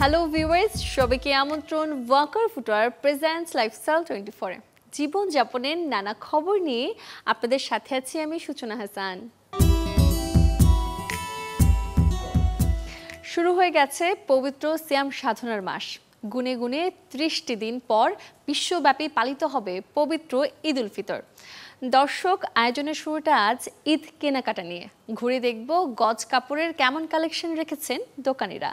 Hello viewers, সবাইকে আমন্ত্রণ Waker footwear presents lifestyle 24 জীবনযাপনের নানা খবর নিয়ে আপনাদের সাথে আছি আমি সূচনা হাসান। শুরু হয়ে গেছে পবিত্র সিয়াম সাধনার মাস। গুনে গুনে 30টি দিন পর বিশ্বব্যাপী পালিত হবে পবিত্র ঈদ উল ফিতর। দর্শক, আয়োজনের শুরুটা আজ ঈদ কেনাকাটা নিয়ে। ঘুরে দেখব গজ কাপড়ের কেমন কালেকশন রেখেছেন দোকানিরা।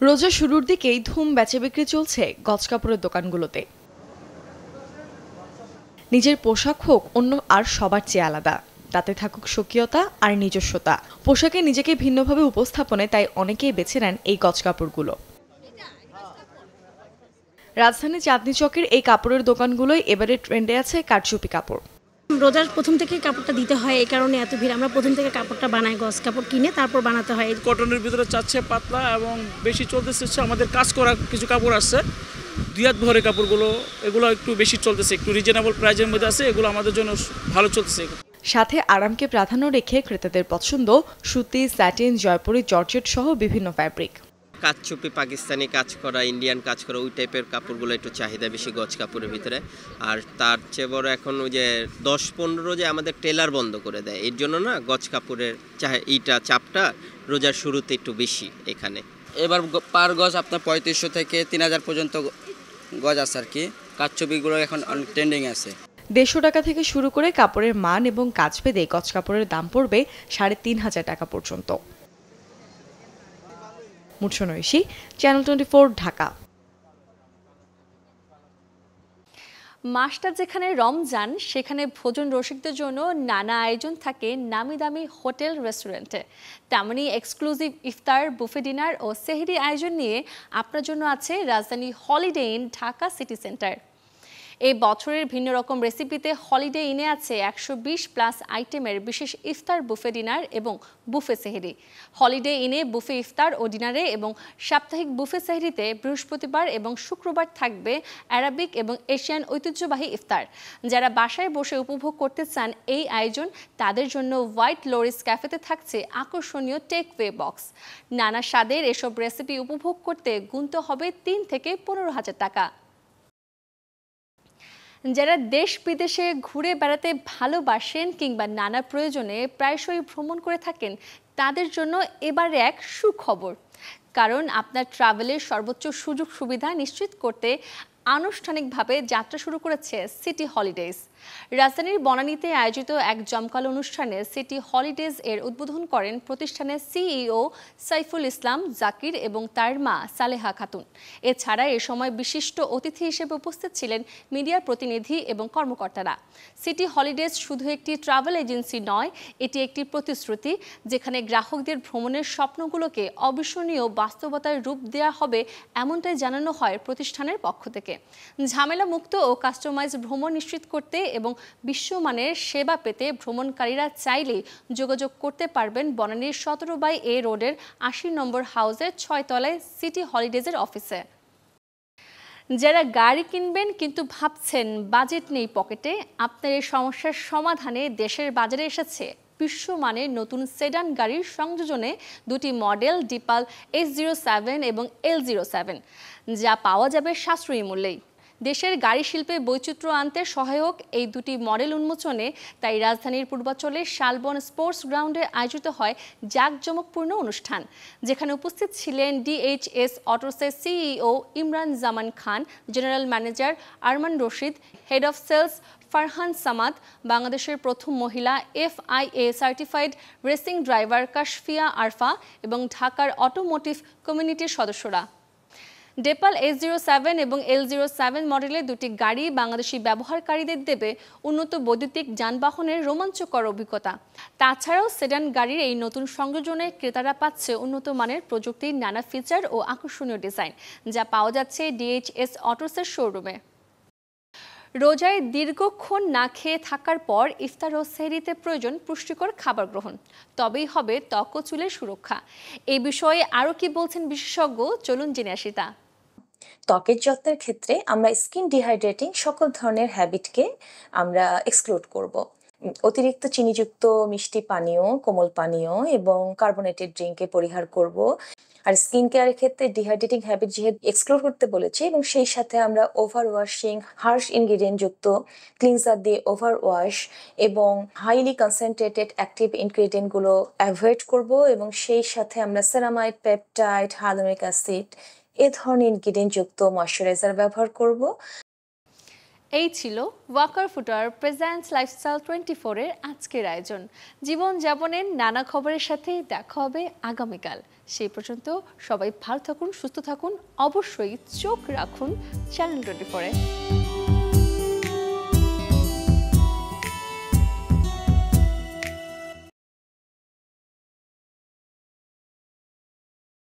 রোজা শুরুর দিকেই ধুম বেচাবিক্রি চলছে গজ কাপড়ের দোকানগুলোতে। নিজের পোশাক হোক অন্য আর সবার চেয়ে আলাদা, তাতে থাকুক স্বকীয়তা আর নিজস্বতা। পোশাকে নিজেকে ভিন্নভাবে উপস্থাপনে তাই অনেকেই বেছে নেন এই গজ কাপড়গুলো। রাজধানী চাঁদনী চকের এই কাপড়ের দোকানগুলোই এবারে ট্রেন্ডে আছে কারচুপি কাপড়। রোজার প্রথম থেকে কাপড়টা দিতে হয়, এই কারণে এত ভিড়। আমরা প্রথম থেকে কাপড়টা বানাই, গজ কাপড় কিনে তারপর বানাতে হয়। কটনের ভিতরে চাচ্ছে পাতলা এবং বেশি চলতেছে আমাদের কাজ করা কিছু কাপড় আছে, 2 হাত ভরে কাপড়গুলো, এগুলো একটু বেশি চলতেছে, একটু রিজনেবল প্রাইজের মধ্যে আছে, এগুলো আমাদের জন্য ভালো চলতেছে। সাথে আরামকে প্রাধান্য রেখে ক্রেতাদের পছন্দ সুতি, স্যাটিন, জয়পুরি, জর্জেট সহ বিভিন্ন ফ্যাব্রিক। কাচচুপি, পাকিস্তানি কাজ করা, ইন্ডিয়ান কাজ করা, ওই টাইপের কাপড়গুলো একটু চাহিদা বেশি গজ কাপড়ের ভিতরে। আর তার চেয়ে বড় এখন ওই যে 10-15 যে আমাদের টেলার বন্ধ করে দেয়, এর জন্য না গজ কাপড়ের এইটা চাপটা রোজার শুরুতে একটু বেশি এখানে। এবার পার গজ আপনার 3500 থেকে 3000 পর্যন্ত গজ আছে আর কি। কাচচুপিগুলো এখন অনেক ট্রেন্ডিং আছে। 150 টাকা থেকে শুরু করে কাপড়ের মান এবং কাজ ভেদে গজ কাপড়ের দাম পড়বে 3500 টাকা পর্যন্ত। মুর্শনৈশী, চ্যানেল 24, ঢাকা। মাসটা যেখানে রমজান, সেখানে ভোজন রসিকদের জন্য নানা আয়োজন থাকে নামি দামি হোটেল রেস্টুরেন্টে। তেমনই এক্সক্লুসিভ ইফতার, বুফে ডিনার ও সেহরি আয়োজন নিয়ে আপনার জন্য আছে রাজধানী holiday in Dhaka city centre. এই বছরের ভিন্ন রকম রেসিপিতে হলিডে ইনে আছে 120+ আইটেমের বিশেষ ইফতার, বুফে ডিনার এবং বুফে সেহরি। হলিডে ইনে বুফে ইফতার ও ডিনারে এবং সাপ্তাহিক বুফে সেহরিতে বৃহস্পতিবার এবং শুক্রবার থাকবে অ্যারাবিক এবং এশিয়ান ঐতিহ্যবাহী ইফতার। যারা বাসায় বসে উপভোগ করতে চান এই আয়োজন, তাদের জন্য হোয়াইট লোরিস ক্যাফেতে থাকছে আকর্ষণীয় টেকওয়ে বক্স। নানা স্বাদের এসব রেসিপি উপভোগ করতে গুনতে হবে 3 থেকে 15,000 টাকা। যারা দেশ বিদেশে ঘুরে বেড়াতে ভালোবাসেন কিংবা নানা প্রয়োজনে প্রায়শই ভ্রমণ করে থাকেন, তাদের জন্য এবারে এক সুখবর। কারণ আপনার ট্রাভেলের সর্বোচ্চ সুযোগ সুবিধা নিশ্চিত করতে আনুষ্ঠানিকভাবে যাত্রা শুরু করেছে সিটি হলিডেজ। রাজধানীর বনানীতে আয়োজিত এক জমকালো অনুষ্ঠানে সিটি হলিডেজ এর উদ্বোধন করেন প্রতিষ্ঠানের সিইও সাইফুল ইসলাম জাকির এবং তার মা সালেহা খাতুন। এছাড়া এ সময় বিশিষ্ট অতিথি হিসেবে উপস্থিত ছিলেন মিডিয়ার প্রতিনিধি এবং কর্মকর্তারা। সিটি হলিডেজ শুধু একটি ট্রাভেল এজেন্সি নয়, এটি একটি প্রতিশ্রুতি যেখানে গ্রাহকদের ভ্রমণের স্বপ্নগুলোকে অবিস্মরণীয় বাস্তবতায় রূপ দেওয়া হবে, এমনটাই জানানো হয় প্রতিষ্ঠানের পক্ষ থেকে। ঝামেলা মুক্ত ও কাস্টমাইজ ভ্রমণ নিশ্চিত করতে এবং বিশ্বমানের সেবা পেতে ভ্রমণকারীরা চাইলে যোগাযোগ করতে পারবেন বনানীর 17/A রোডের 80 নম্বর হাউসের 6 তলায় সিটি হলিডেজের অফিসে। যারা গাড়ি কিনবেন কিন্তু ভাবছেন বাজেট নেই পকেটে, আপনার এই সমস্যার সমাধানে দেশের বাজারে এসেছে বিশ্বমানের নতুন সেডান গাড়ির সংযোজনে 2টি মডেল, ডিপাল S07 এবং L07, যা পাওয়া যাবে সাশ্রয়ী মূল্যেই। দেশের গাড়ি শিল্পে বৈচিত্র্য আনতে সহায়ক এই 2টি মডেল উন্মোচনে তাই রাজধানীর পূর্বাঞ্চলে শালবন স্পোর্টস গ্রাউন্ডে আয়োজিত হয় জাঁকজমকপূর্ণ অনুষ্ঠান, যেখানে উপস্থিত ছিলেন DHS অটোসের CEO Imran Zaman Khan, general manager Arman Rashid, head of sales Farhan Samad, বাংলাদেশের প্রথম মহিলা FIA certified racing driver Kashfia Arfa এবং ঢাকার অটোমোটিভ কমিউনিটির সদস্যরা। ডেপাল S07 এবং L07 মডেলের 2টি গাড়ি বাংলাদেশি ব্যবহারকারীদের দেবে উন্নত বৈদ্যুতিক যানবাহনের রোমাঞ্চকর অভিজ্ঞতা। তাছাড়াও সেডান গাড়ির এই নতুন সংযোজনে ক্রেতারা পাচ্ছে উন্নত মানের প্রযুক্তির নানা ফিচার ও আকর্ষণীয় ডিজাইন, যা পাওয়া যাচ্ছে DHS অটোসের শোরুমে। রোজায় দীর্ঘক্ষণ না খেয়ে থাকার পর ইফতার ও সেহরিতে প্রয়োজন পুষ্টিকর খাবার গ্রহণ, তবেই হবে ত্বক ও চুলের সুরক্ষা। এই বিষয়ে আরও কি বলছেন বিশেষজ্ঞ, চলুন জেনে আসি তা। ত্বকের যত্নের ক্ষেত্রে আমরা স্কিন ডিহাইড্রেটিং সকল ধরনের হ্যাবিটকে আমরা এক্সক্লুড করব। অতিরিক্ত চিনিযুক্ত মিষ্টি পানীয়, কোমল পানীয় এবং কার্বোনেটেড ড্রিঙ্কে পরিহার করব। আর স্কিন কেয়ারের ক্ষেত্রে ডিহাইড্রেটিং হ্যাবিট যেহেতু এক্সক্লুড করতে বলেছি, এবং সেই সাথে আমরা ওভার ওয়াশিং, হার্শ ইনগ্রিডিয়েন্ট যুক্ত ক্লিনজার দিয়ে ওভার ওয়াশ এবং হাইলি কনসেন্ট্রেটেড অ্যাক্টিভ ইনগ্রিডিয়েন্টগুলো অ্যাভয়েড করব, এবং সেই সাথে আমরা সেরামাইড, পেপটাইড, হাইলুরোনিক অ্যাসিড এ ধরনের ইনগ্রিডিয়েন্ট যুক্ত ময়শ্চারাইজার ব্যবহার করব। এই ছিল ওয়াকার ফুটওয়্যার প্রেজেন্টস লাইফস্টাইল 24 এর আজকের আয়োজন। জীবনযাপনের নানা খবরের সাথে দেখা হবে আগামীকাল। সেই পর্যন্ত সবাই ভালো থাকুন, সুস্থ থাকুন, অবশ্যই চোখ রাখুন চ্যানেল 24-এ।